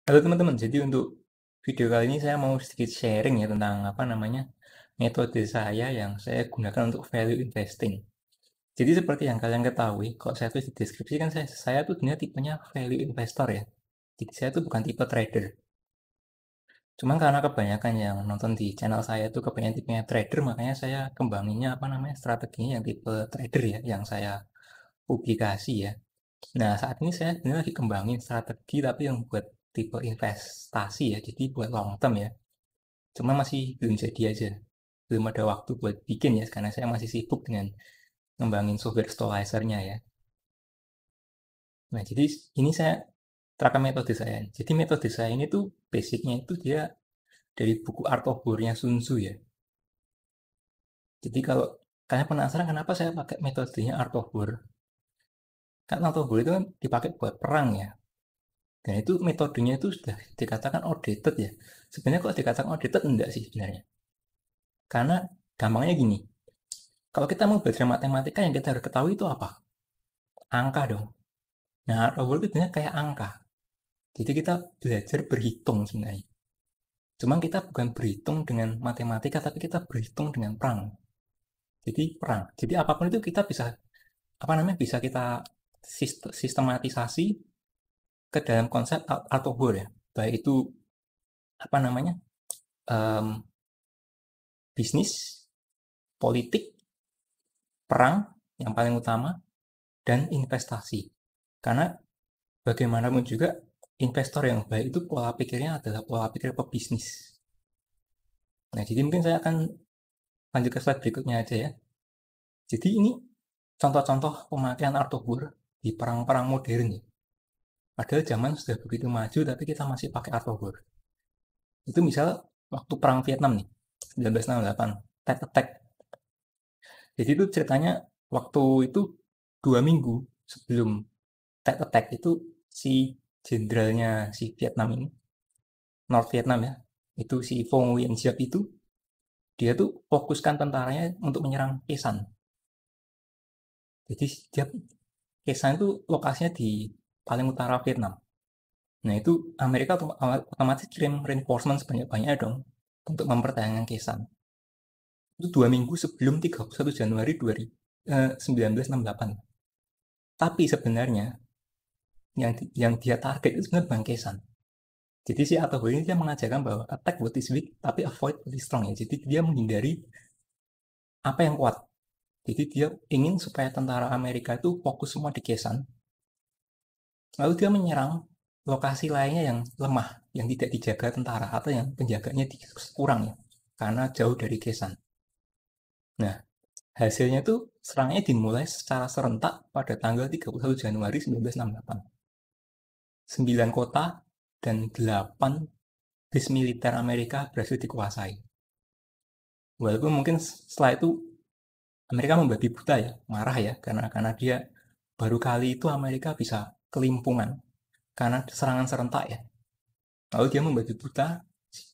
Halo teman-teman, jadi untuk video kali ini saya mau sedikit sharing ya tentang metode saya yang saya gunakan untuk value investing. Jadi seperti yang kalian ketahui, kalau saya tulis di deskripsi kan saya tuh sebenarnya tipenya value investor ya. Jadi saya tuh bukan tipe trader. Cuman karena kebanyakan yang nonton di channel saya tuh kebanyakan tipenya trader, makanya saya kembanginnya strateginya yang tipe trader ya, yang saya publikasi ya. Nah, saat ini saya sebenarnya lagi kembangin strategi tapi yang buat tipe investasi ya, jadi buat long term ya. Cuma masih belum jadi aja. Belum ada waktu buat bikin ya, karena saya masih sibuk dengan ngembangin software stabilizer-nya ya. Nah, jadi ini saya terapkan metode saya. Jadi metode saya ini tuh basicnya itu dia dari buku Art of War-nya Sun Tzu ya. Jadi kalau kalian penasaran kenapa saya pakai metodenya Art of War, kan Art of War itu kan dipakai buat perang ya. Dan itu metodenya itu sudah dikatakan outdated ya. Sebenarnya kalau dikatakan outdated enggak sih sebenarnya. Karena gampangnya gini, kalau kita mau belajar matematika yang kita harus ketahui itu apa? Angka dong. Nah, robot itu sebenarnya kayak angka. Jadi kita belajar berhitung sebenarnya. Cuma kita bukan berhitung dengan matematika, tapi kita berhitung dengan perang. Jadi perang. Jadi apapun itu kita bisa bisa kita sistematisasi ke dalam konsep atau war ya. Baik itu apa namanya em, bisnis, politik, perang yang paling utama, dan investasi. Karena bagaimanapun juga investor yang baik itu pola pikirnya adalah pola pikir pebisnis. Nah, jadi mungkin saya akan lanjut ke slide berikutnya aja ya. Jadi ini contoh-contoh pemakaian art of war di perang-perang modern ya. Padahal zaman sudah begitu maju tapi kita masih pakai art of war. Itu misal waktu perang Vietnam nih, 1968, Tet Attack. Jadi itu ceritanya waktu itu 2 minggu sebelum Tet Attack itu si jenderalnya si Vietnam ini, North Vietnam ya, itu si Vo Nguyen Giap itu, dia tuh fokuskan tentaranya untuk menyerang Kesan. Jadi dia Kesan itu lokasinya di paling utara Vietnam. Nah itu Amerika otomatis kirim reinforcement sebanyak-banyaknya dong untuk mempertahankan Kesan. Itu 2 minggu sebelum 31 Januari 1968. Tapi sebenarnya yang dia target itu sebenarnya Bang Kesan. Jadi si Atobo ini dia mengajarkan bahwa attack what is weak tapi avoid what is strong ya. Jadi dia menghindari apa yang kuat. Jadi dia ingin supaya tentara Amerika itu fokus semua di Kesan. Lalu dia menyerang lokasi lainnya yang lemah, yang tidak dijaga tentara atau yang penjaganya kurang ya, karena jauh dari Kesan. Nah, hasilnya tuh serangannya dimulai secara serentak pada tanggal 31 Januari 1968. 9 kota dan 8 base militer Amerika berhasil dikuasai. Walaupun mungkin setelah itu Amerika membabi buta ya, marah ya, karena dia baru kali itu Amerika bisa kelimpungan karena serangan serentak ya. Lalu dia membabi buta,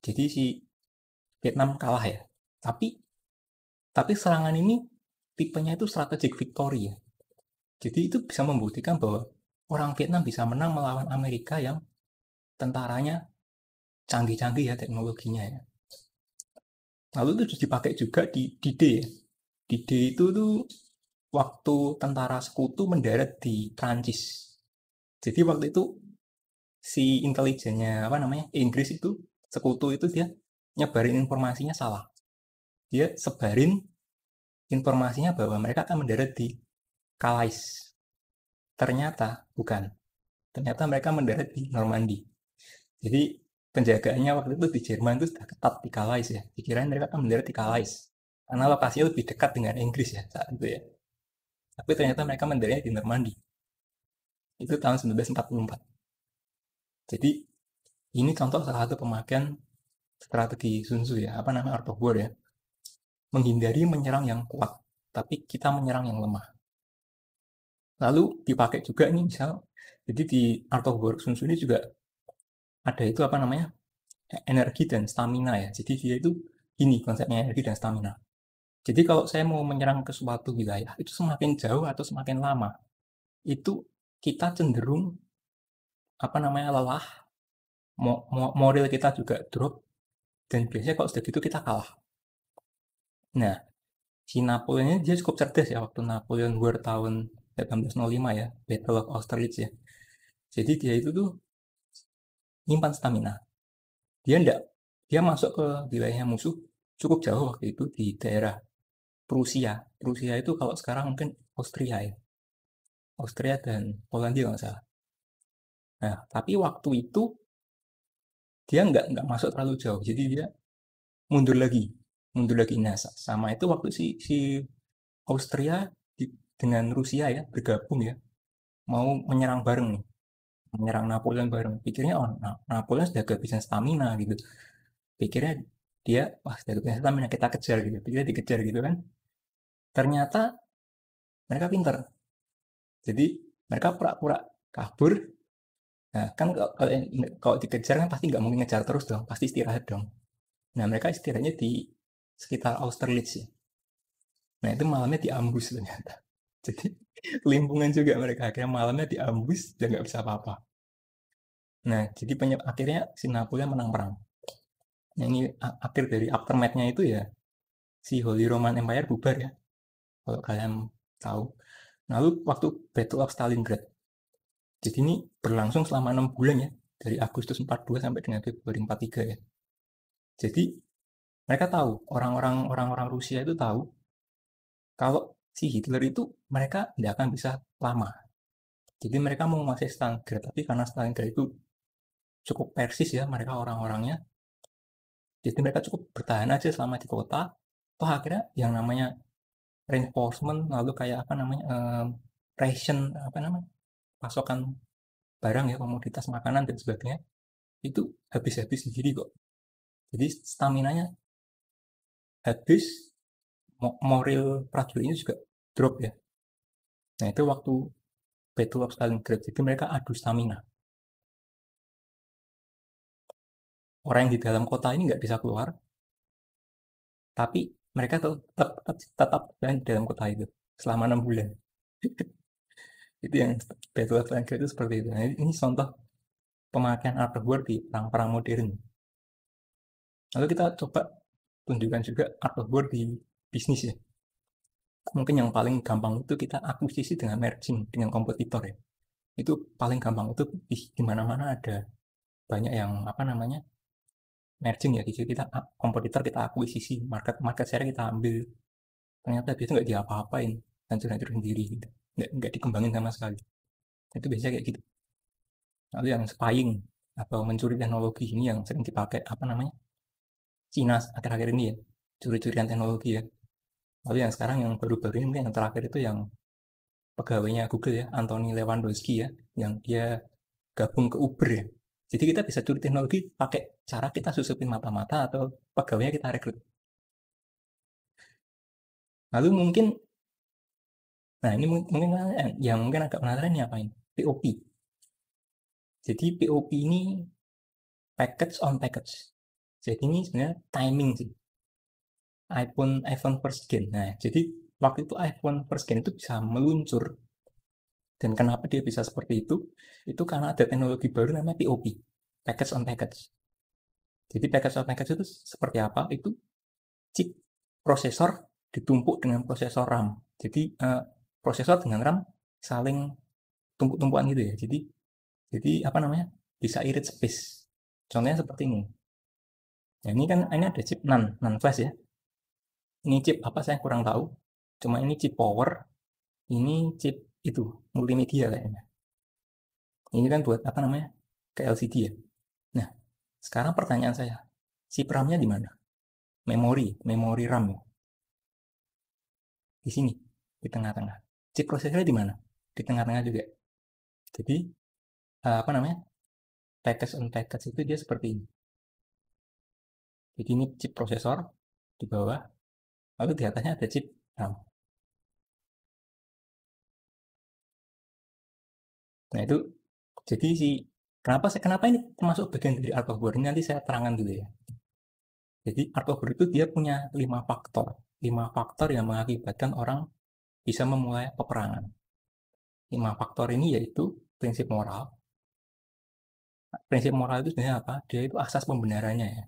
jadi si Vietnam kalah ya. Tapi serangan ini tipenya itu strategic victory ya. Jadi itu bisa membuktikan bahwa orang Vietnam bisa menang melawan Amerika yang tentaranya canggih-canggih ya teknologinya ya. Lalu itu dipakai juga di D ya. Di D itu tuh waktu tentara sekutu mendarat di Prancis. Jadi waktu itu si intelijennya Inggris itu sekutu itu dia nyebarin informasinya salah. Dia sebarin informasinya bahwa mereka akan mendarat di Calais. Ternyata bukan. Ternyata mereka mendarat di Normandy. Jadi penjagaannya waktu itu di Jerman itu sudah ketat di Calais ya. Dikirain mereka akan mendarat di Calais. Karena lokasinya lebih dekat dengan Inggris ya saat itu ya. Tapi ternyata mereka mendaratnya di Normandy. Itu tahun 1944. Jadi ini contoh salah satu pemakaian strategi Sun Tzu ya, Art of War ya. Menghindari menyerang yang kuat, tapi kita menyerang yang lemah. Lalu dipakai juga nih misal, jadi di Art of War Sun Tzu ini juga ada itu energi dan stamina ya. Jadi dia itu ini konsepnya energi dan stamina. Jadi kalau saya mau menyerang ke suatu wilayah, itu semakin jauh atau semakin lama, itu kita cenderung lelah, moral kita juga drop, dan biasanya kalau sudah gitu kita kalah. Nah, si Napoleon ini dia cukup cerdas ya waktu Napoleon War tahun 1805 ya, Battle of Austerlitz ya. Jadi dia itu tuh nyimpan stamina. Dia masuk ke wilayahnya musuh cukup jauh waktu itu di daerah Prusia. Prusia itu kalau sekarang mungkin Austria ya. Austria dan Polandia nggak salah. Nah, tapi waktu itu dia nggak masuk terlalu jauh. Jadi dia mundur lagi. Mundur lagi. Nah, sama itu waktu si Austria dengan Rusia ya bergabung ya. Mau menyerang bareng nih. Menyerang Napoleon bareng. Pikirnya, oh Napoleon sudah kehabisan stamina gitu. Pikirnya dia, wah sudah kehabisan stamina, kita kejar gitu. Pikirnya dikejar gitu kan. Ternyata mereka pinter. Jadi mereka pura-pura kabur. Nah, kan kalau dikejar kan pasti nggak mungkin ngejar terus dong, pasti istirahat dong. Nah, mereka istirahatnya di sekitar Austerlitz ya. Nah, itu malamnya diambus ternyata. Jadi limpungan juga mereka, akhirnya malamnya diambus dan nggak bisa apa-apa. Nah, jadi akhirnya si Napoleon menang perang. Nah, ini akhir dari aftermath-nya itu ya, si Holy Roman Empire bubar ya, kalau kalian tahu. Lalu waktu Battle of Stalingrad, jadi ini berlangsung selama 6 bulan ya, dari Agustus 42 sampai dengan Februari 43 ya. Jadi mereka tahu, orang-orang Rusia itu tahu kalau si Hitler itu mereka tidak akan bisa lama. Jadi mereka mau menguasai Stalingrad, tapi karena Stalingrad itu cukup persis ya mereka orang-orangnya, jadi mereka cukup bertahan aja selama di kota. Toh akhirnya yang namanya reinforcement, lalu kayak apa namanya, ration, apa namanya, pasokan barang ya, komoditas makanan dan sebagainya, itu habis-habis sendiri kok. Jadi staminanya habis, moral prajuritnya juga drop ya. Nah itu waktu Battle of Stalingrad, jadi mereka adu stamina. Orang yang di dalam kota ini nggak bisa keluar, tapi mereka tetap di dalam kota itu selama 6 bulan. Itu yang Battle of Stalingrad itu seperti itu. Nah, ini contoh pemakaian art of war di perang-perang modern. Lalu kita coba tunjukkan juga art of war di bisnis ya. Mungkin yang paling gampang itu kita akuisisi dengan merging dengan kompetitor ya. Itu paling gampang, itu di mana-mana ada banyak yang apa namanya, merging ya. Jadi kita kompetitor kita akuisisi, market share kita ambil. Ternyata dia itu nggak diapa-apain, hancur-hancur sendiri gitu. Nggak dikembangin sama sekali. Itu biasanya kayak gitu. Lalu yang spying atau mencuri teknologi ini yang sering dipakai apa namanya, Cina akhir-akhir ini ya, curi-curian teknologi ya. Lalu yang sekarang yang baru-baru ini mungkin yang terakhir itu yang pegawainya Google ya, Anthony Lewandowski ya, yang dia gabung ke Uber ya. Jadi kita bisa curi teknologi pakai cara kita susupin mata-mata atau pegawainya kita rekrut. Lalu mungkin, nah ini mungkin yang mungkin agak penasaran ini apa ini? POP. Jadi POP ini package on package. Jadi ini sebenarnya timing sih. iPhone first gen. Nah, jadi waktu itu iPhone first gen itu bisa meluncur. Dan kenapa dia bisa seperti itu? Itu karena ada teknologi baru namanya POP, package on package. Jadi package on package itu seperti apa? Itu chip prosesor ditumpuk dengan prosesor RAM. Jadi prosesor dengan RAM saling tumpuk-tumpukan gitu ya. Jadi apa namanya? Bisa irit space. Contohnya seperti ini. Nah, ini kan ini ada chip NAND flash ya. Ini chip apa saya kurang tahu. Cuma ini chip power, ini chip itu multimedia kayaknya. Ini kan buat apa namanya? Ke LCD ya. Nah, sekarang pertanyaan saya, chip RAM-nya di mana? Memori RAM ya. Di sini, di tengah-tengah. Chip prosesornya di mana? Di tengah-tengah juga. Jadi apa namanya? Package on package itu dia seperti ini. Jadi ini chip prosesor di bawah, lalu di atasnya ada chip RAM. Nah itu, jadi kenapa ini termasuk bagian dari art of war ini nanti saya terangkan dulu ya. Jadi art of war itu dia punya 5 faktor yang mengakibatkan orang bisa memulai peperangan. 5 faktor ini yaitu prinsip moral, prinsip moral itu sebenarnya apa? Dia itu asas pembenarannya ya.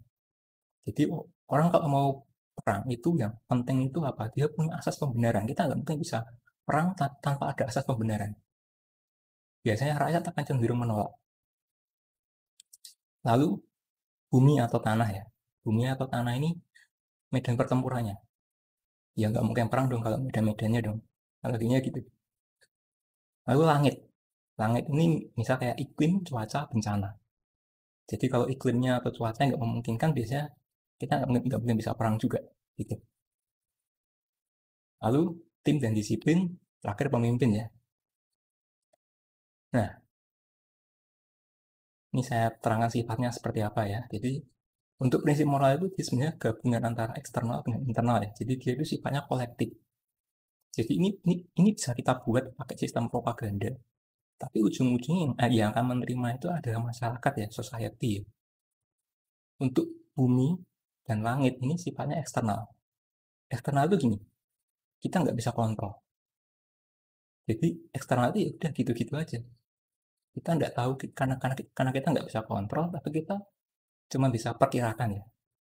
Jadi orang kalau mau perang itu yang penting itu apa? Dia punya asas pembenaran. Kita nggak mungkin bisa perang tanpa ada asas pembenaran. Biasanya rakyat akan cenderung menolak. Lalu bumi atau tanah ya. Bumi atau tanah ini medan pertempurannya. Ya nggak mungkin perang dong kalau medan-medannya dong. Analoginya gitu. Lalu langit. Langit ini misal kayak iklim, cuaca, bencana. Jadi kalau iklimnya atau cuaca nggak memungkinkan, biasanya kita nggak mungkin bisa perang juga. Gitu. Lalu tim dan disiplin, terakhir pemimpin ya. Nah, ini saya terangkan sifatnya seperti apa ya. Jadi untuk prinsip moral itu sebenarnya gabungan antara eksternal dengan internal ya. Jadi dia itu sifatnya kolektif. Jadi ini bisa kita buat pakai sistem propaganda. Tapi ujung-ujungnya yang akan menerima itu adalah masyarakat ya, society ya. Untuk bumi dan langit ini sifatnya eksternal. Eksternal itu gini, kita nggak bisa kontrol. Jadi eksternal itu ya udah gitu-gitu aja. Kita nggak tahu karena kita nggak bisa kontrol, tapi kita cuma bisa perkirakan ya.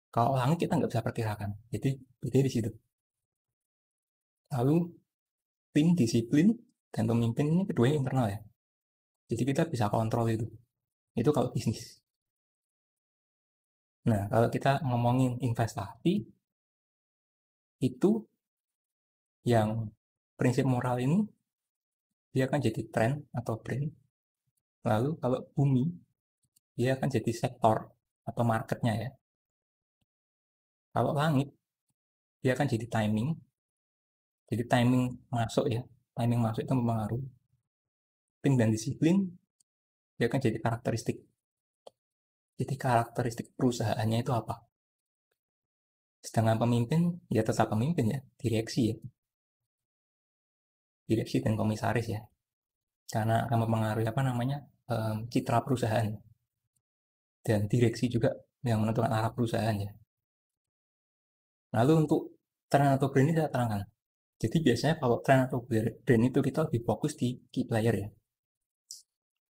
Kalau langit kita nggak bisa perkirakan. Jadi beda di situ. Lalu tim, disiplin, dan pemimpin ini keduanya internal ya. Jadi kita bisa kontrol itu. Itu kalau bisnis. Nah, kalau kita ngomongin investasi, itu yang prinsip moral ini, dia akan jadi tren atau brand. Lalu kalau bumi, dia akan jadi sektor atau marketnya ya. Kalau langit, dia akan jadi timing. Jadi timing masuk ya. Timing masuk itu mempengaruhi. Tim dan disiplin, dia akan jadi karakteristik. Jadi karakteristik perusahaannya itu apa? Sedangkan pemimpin, ya tetap pemimpin ya, direksi ya. Direksi dan komisaris ya. Karena akan mempengaruhi apa namanya, citra perusahaan. Dan direksi juga yang menentukan arah perusahaan ya. Lalu untuk tren atau brand ini saya terangkan. Jadi biasanya kalau tren atau brand itu kita lebih fokus di key player ya.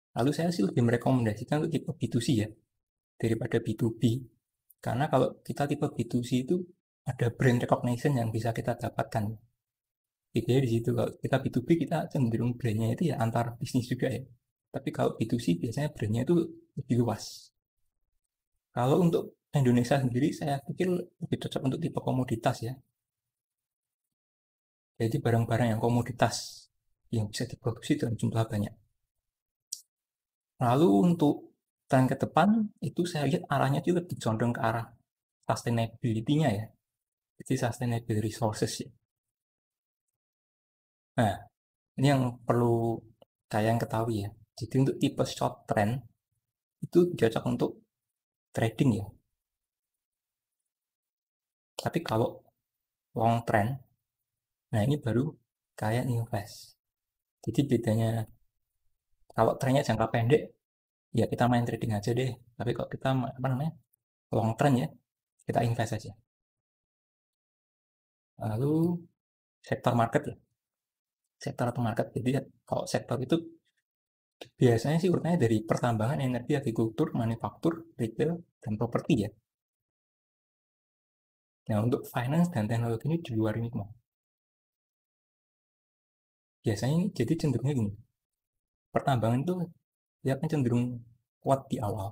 Lalu saya sih lebih merekomendasikan untuk tipe B2C ya, daripada B2B. Karena kalau kita tipe B2C itu ada brand recognition yang bisa kita dapatkan. Ideanya di situ. Kalau kita B2B kita cenderung brandnya itu ya antar bisnis juga ya. Tapi kalau B2C biasanya brandnya itu lebih luas. Kalau untuk Indonesia sendiri saya pikir lebih cocok untuk tipe komoditas ya. Jadi barang-barang yang komoditas yang bisa diproduksi dalam jumlah banyak. Lalu untuk tren ke depan itu saya lihat arahnya juga lebih condong ke arah sustainability-nya ya. Jadi sustainable resources ya. Nah, ini yang perlu kalian ketahui ya. Jadi untuk tipe short trend itu cocok untuk trading ya. Tapi kalau long trend, nah ini baru kalian invest. Jadi bedanya kalau trennya jangka pendek, ya kita main trading aja deh. Tapi kalau kita apa namanya long trend ya, kita invest aja. Lalu sektor market ya, sektor atau market. Jadi kalau sektor itu biasanya sih urutannya dari pertambangan, energi, agrikultur, manufaktur, retail, dan properti ya. Nah, untuk finance dan teknologi ini di luar ini semua. Biasanya ini jadi cenderungnya gini. Pertambangan itu dia akan cenderung kuat di awal.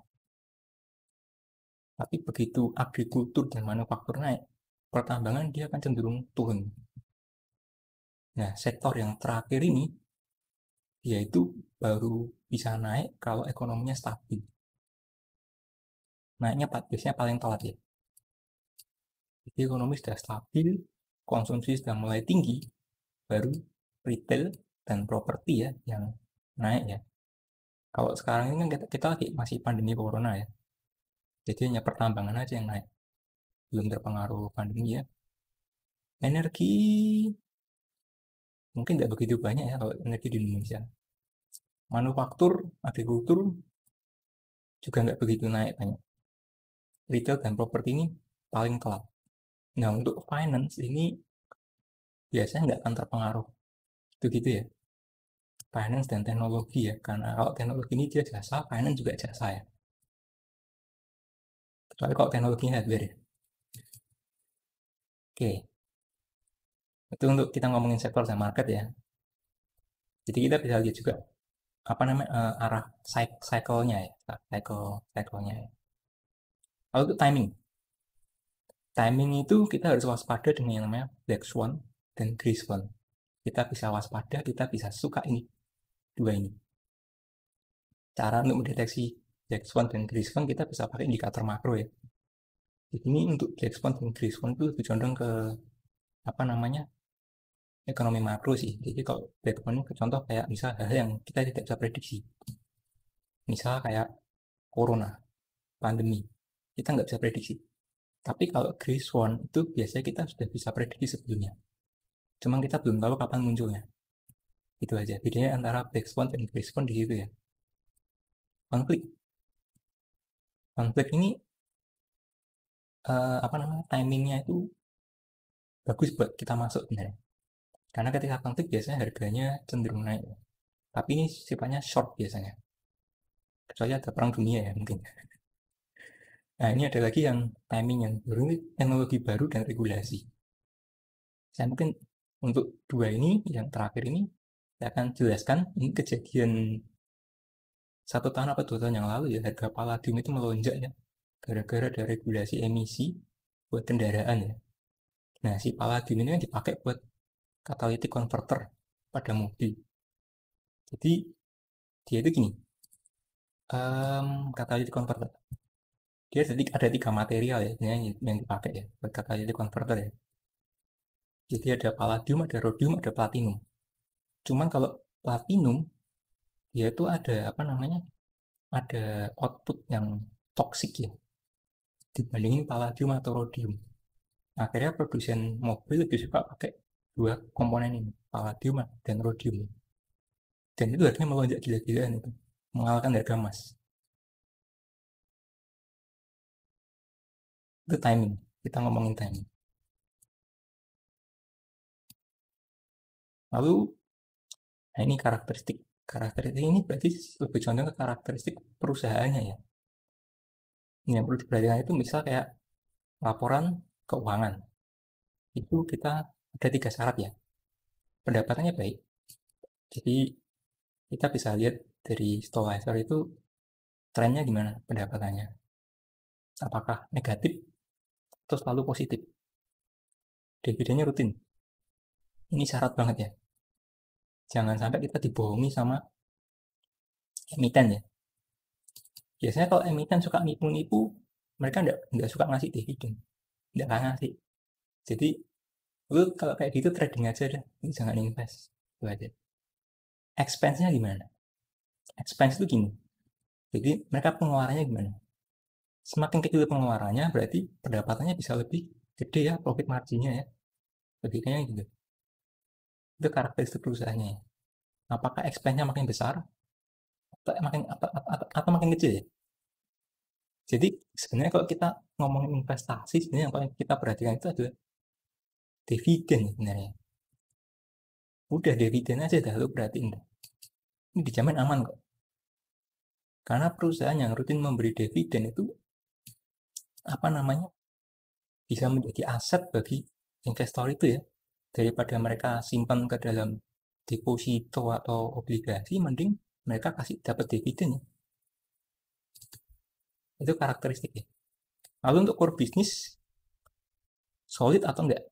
Tapi begitu agrikultur dan manufaktur naik, pertambangan dia akan cenderung turun. Nah, sektor yang terakhir ini yaitu baru bisa naik kalau ekonominya stabil. Naiknya biasanya paling telat ya. Jadi ekonomi sudah stabil, konsumsi sudah mulai tinggi, baru retail dan properti ya yang naik ya. Kalau sekarang ini kan kita lagi masih pandemi corona ya. Jadi hanya pertambangan aja yang naik. Belum terpengaruh pandemi ya. Energi mungkin tidak begitu banyak ya kalau energi di Indonesia. Manufaktur, agrikultur juga nggak begitu naik banyak. Retail dan properti ini paling telat. Nah untuk finance ini biasanya nggak akan terpengaruh. Itu gitu ya. Finance dan teknologi ya. Karena kalau teknologi ini dia jasa, finance juga jasa ya. Kecuali kalau teknologinya hardware ya. Oke, itu untuk kita ngomongin sektor dan market ya. Jadi kita bisa lihat juga apa namanya arah cycle-nya ya, cycle-nya ya. Lalu itu timing. Timing itu kita harus waspada dengan yang namanya black swan dan grey swan. Kita bisa waspada, kita bisa suka ini, dua ini. Cara untuk mendeteksi black swan dan grey swan kita bisa pakai indikator makro ya. Jadi ini untuk black swan dan grey swan itu lebih condong ke apa namanya ekonomi makro sih. Jadi kalau black swan itu contoh kayak misal hal yang kita tidak bisa prediksi. Misal kayak corona, pandemi, kita nggak bisa prediksi. Tapi kalau grey swan itu biasanya kita sudah bisa prediksi sebelumnya. Cuma kita belum tahu kapan munculnya. Itu aja. Bedanya antara black swan dan grey swan di situ ya. Konflik. Konflik ini apa namanya timingnya itu bagus buat kita masuk sebenarnya. Karena ketika konflik biasanya harganya cenderung naik. Tapi ini sifatnya short biasanya. Kecuali ada perang dunia ya mungkin. Nah ini ada lagi yang timing yang baru, teknologi baru dan regulasi. Saya mungkin untuk dua ini, yang terakhir ini, saya akan jelaskan ini kejadian 1 tahun apa 2 tahun yang lalu ya, harga palladium itu melonjak ya, gara-gara ada regulasi emisi buat kendaraan ya. Nah si palladium ini kan dipakai buat catalytic converter pada mobil. Jadi dia itu gini, catalytic converter. Dia ada 3 material ya yang dipakai ya buat catalytic converter ya. Jadi ada palladium, ada rhodium, ada platinum. Cuman kalau platinum dia itu ada apa namanya? Ada output yang toksik ya dibandingin palladium atau rhodium. Akhirnya produsen mobil lebih suka pakai dua komponen ini, palladium dan rhodium. Dan itu harganya melonjak gila-gilaan itu, mengalahkan harga emas. Itu timing. Kita ngomongin timing. Lalu, nah ini karakteristik. Karakteristik ini berarti lebih condong ke karakteristik perusahaannya ya. Ini yang perlu diperhatikan itu misal kayak laporan keuangan. Itu kita ada 3 syarat ya. Pendapatannya baik. Jadi kita bisa lihat dari Stollizer itu trennya gimana pendapatannya. Apakah negatif atau selalu positif. Dividennya rutin. Ini syarat banget ya. Jangan sampai kita dibohongi sama emiten ya. Biasanya kalau emiten suka nipu-nipu, mereka nggak suka ngasih dividen. Nggak akan ngasih. Jadi, lu kalau kayak gitu trading aja deh. Jangan invest. Itu aja. Expense-nya gimana? Expense itu gini. Jadi, mereka pengeluarannya gimana? Semakin kecil pengeluarannya, berarti pendapatannya bisa lebih gede ya, profit marginnya ya. Lebih kayaknya gitu. Itu karakteristik perusahaannya ya. Apakah expense-nya makin besar atau makin kecil ya? Jadi sebenarnya kalau kita ngomongin investasi, sebenarnya yang paling kita perhatikan itu adalah dividen sebenarnya. Udah dividen aja dah lu perhatiin dah. Ini dijamin aman kok. Karena perusahaan yang rutin memberi dividen itu apa namanya bisa menjadi aset bagi investor itu ya. Daripada mereka simpan ke dalam deposito atau obligasi, mending mereka kasih dapat dividen ya. Itu karakteristiknya. Lalu untuk core bisnis solid atau enggak?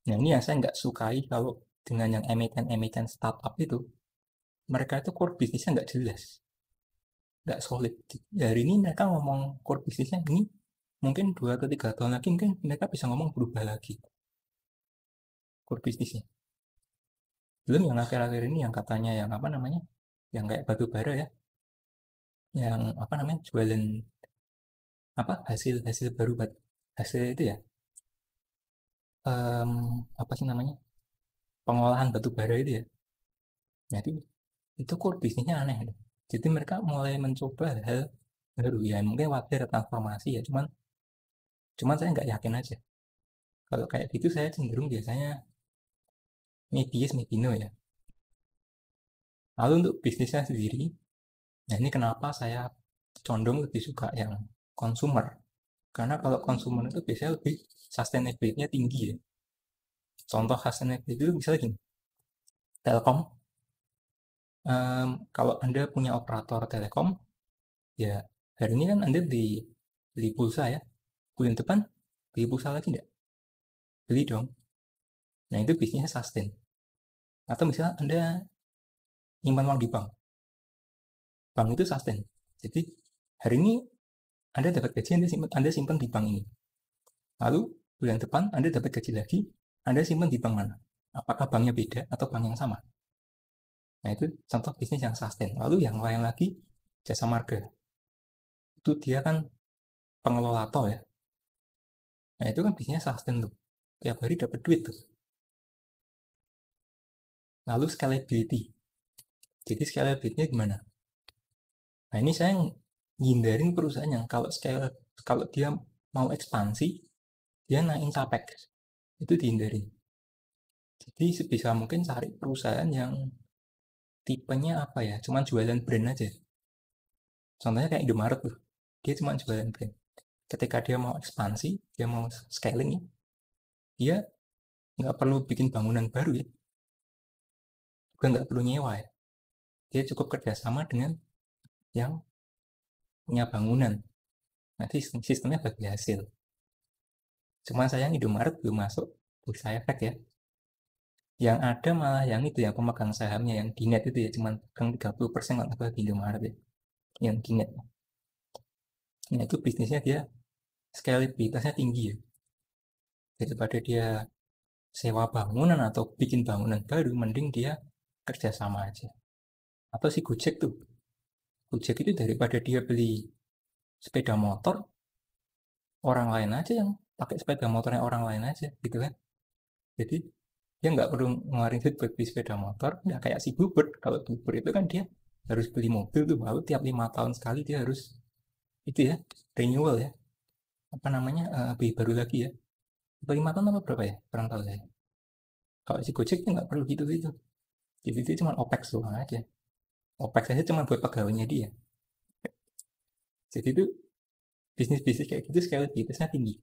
Nah ini yang saya nggak sukai kalau dengan yang emiten-emiten startup itu, mereka itu core bisnisnya nggak jelas, nggak solid. Hari ini mereka ngomong core bisnisnya ini, mungkin 2 atau 3 tahun lagi mungkin mereka bisa ngomong berubah lagi core bisnisnya. Belum yang akhir-akhir ini yang katanya yang apa namanya, yang kayak batu bara ya, yang apa namanya jualan apa hasil baru hasil itu ya, apa sih namanya pengolahan batu bara itu ya. Jadi itu core bisnisnya aneh. Jadi mereka mulai mencoba hal baru ya, mungkin wajar transformasi ya, cuman saya nggak yakin aja. Kalau kayak gitu saya cenderung biasanya maybe yes maybe no ya. Lalu untuk bisnisnya sendiri, nah ini kenapa saya condong lebih suka yang consumer. Karena kalau konsumen itu biasanya lebih sustainability-nya tinggi ya. Contoh sustainability itu misalnya gini, Telkom, kalau Anda punya operator Telekom, ya hari ini kan Anda beli pulsa ya, bulan depan beli pulsa lagi enggak? Beli dong. Nah itu bisnisnya sustain. Atau misalnya Anda nyimpan uang di bank, bank itu sustain. Jadi hari ini Anda dapat gaji, Anda simpan di bank ini. Lalu bulan depan Anda dapat gaji lagi, Anda simpan di bank mana? Apakah banknya beda atau bank yang sama? Nah itu contoh bisnis yang sustain. Lalu yang lain lagi, jasa marga. Itu dia kan pengelola tol ya. Nah itu kan bisnisnya sustain tuh. Tiap hari dapat duit tuh. Lalu scalability. Jadi scalability-nya gimana? Nah ini saya ngindarin perusahaan yang kalau dia mau ekspansi, dia naikin capex. Itu dihindarin. Jadi sebisa mungkin cari perusahaan yang tipenya apa ya, cuman jualan brand aja. Contohnya kayak Indomaret tuh, dia cuma jualan brand. Ketika dia mau ekspansi, dia mau scaling ya, dia nggak perlu bikin bangunan baru ya, juga nggak perlu nyewa ya. Dia cukup kerjasama dengan yang punya bangunan. Nanti sistemnya bagi hasil. Cuma sayang Indomaret belum masuk bursa efek ya. Yang ada malah yang itu yang pemegang sahamnya yang di net itu ya, cuma pegang 30% kalau nggak di Indomaret ya, yang di net. Nah itu bisnisnya dia scalabilitasnya tinggi ya. Daripada dia sewa bangunan atau bikin bangunan baru, mending dia kerjasama aja. Atau si Gojek tuh, Gojek itu daripada dia beli sepeda motor, orang lain aja yang pakai sepeda motornya orang lain aja gitu kan. Jadi dia nggak perlu ngeluarin duit buat beli sepeda motor, nggak kayak si Bluebird. Kalau Bluebird itu kan dia harus beli mobil tuh, lalu tiap 5 tahun sekali dia harus itu ya, renewal ya, apa namanya, beli baru lagi ya. 5 tahun apa berapa ya, kurang tahu saya. Kalau si Gojek dia nggak perlu gitu gitu, jadi dia cuma opex doang aja. Opex aja cuma buat pegawainya dia. Jadi itu bisnis-bisnis kayak gitu scalability-nya tinggi.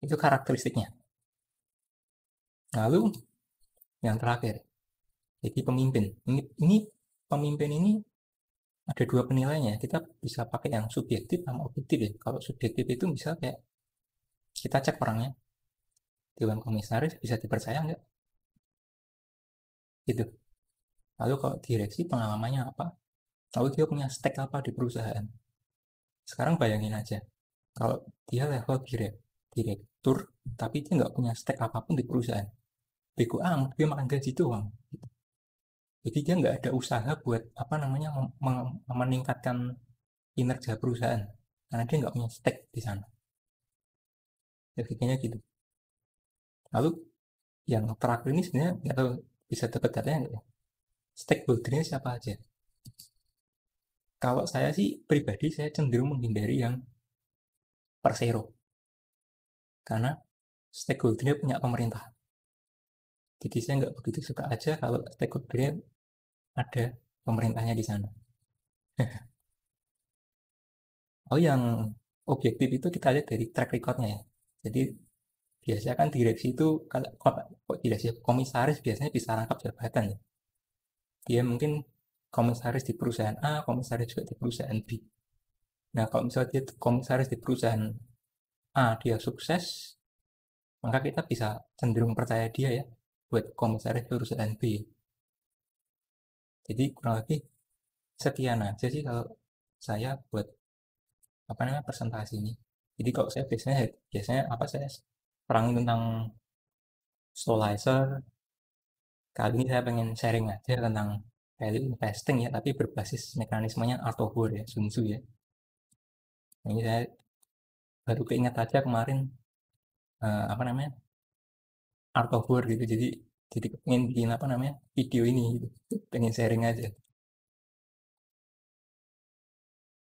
Itu karakteristiknya. Lalu yang terakhir, jadi pemimpin. Ini pemimpin ini ada dua penilaiannya. Kita bisa pakai yang subjektif sama objektif ya. Kalau subjektif itu bisa kayak kita cek orangnya, dewan komisaris bisa dipercaya nggak? Gitu. Lalu kalau direksi pengalamannya apa? Lalu dia punya stake apa di perusahaan? Sekarang bayangin aja, kalau dia level direktur, tapi dia nggak punya stake apapun di perusahaan. Bego amat, dia makan gaji doang. Jadi dia nggak ada usaha buat apa namanya meningkatkan kinerja perusahaan karena dia nggak punya stake di sana. Ya kayaknya gitu. Lalu yang terakhir ini sebenarnya nggak tahu bisa dapat datanya nggak ya? Stakeholdernya siapa aja? Kalau saya sih pribadi saya cenderung menghindari yang persero karena stakeholdernya punya pemerintah. Jadi saya nggak begitu suka aja kalau stakeholdernya ada pemerintahnya di sana. Oh yang objektif itu kita lihat dari track recordnya ya. Jadi biasanya kan direksi itu kalau kok direksi komisaris biasanya bisa rangkap jabatan ya. Dia mungkin komisaris di perusahaan A, komisaris juga di perusahaan B. Nah kalau misalnya dia komisaris di perusahaan A dia sukses, maka kita bisa cenderung percaya dia ya buat komisaris perusahaan B. Jadi kurang lebih sekian aja sih kalau saya buat apa namanya presentasi ini. Jadi kalau saya biasanya apa saya perangin tentang Stolizer. Kali ini saya pengen sharing aja tentang value investing ya, tapi berbasis mekanismenya Art of War ya, Sun Tzu ya. Nah, ini saya baru keinget aja kemarin apa namanya Art of War gitu, jadi pengen bikin apa namanya video ini gitu, pengen sharing aja.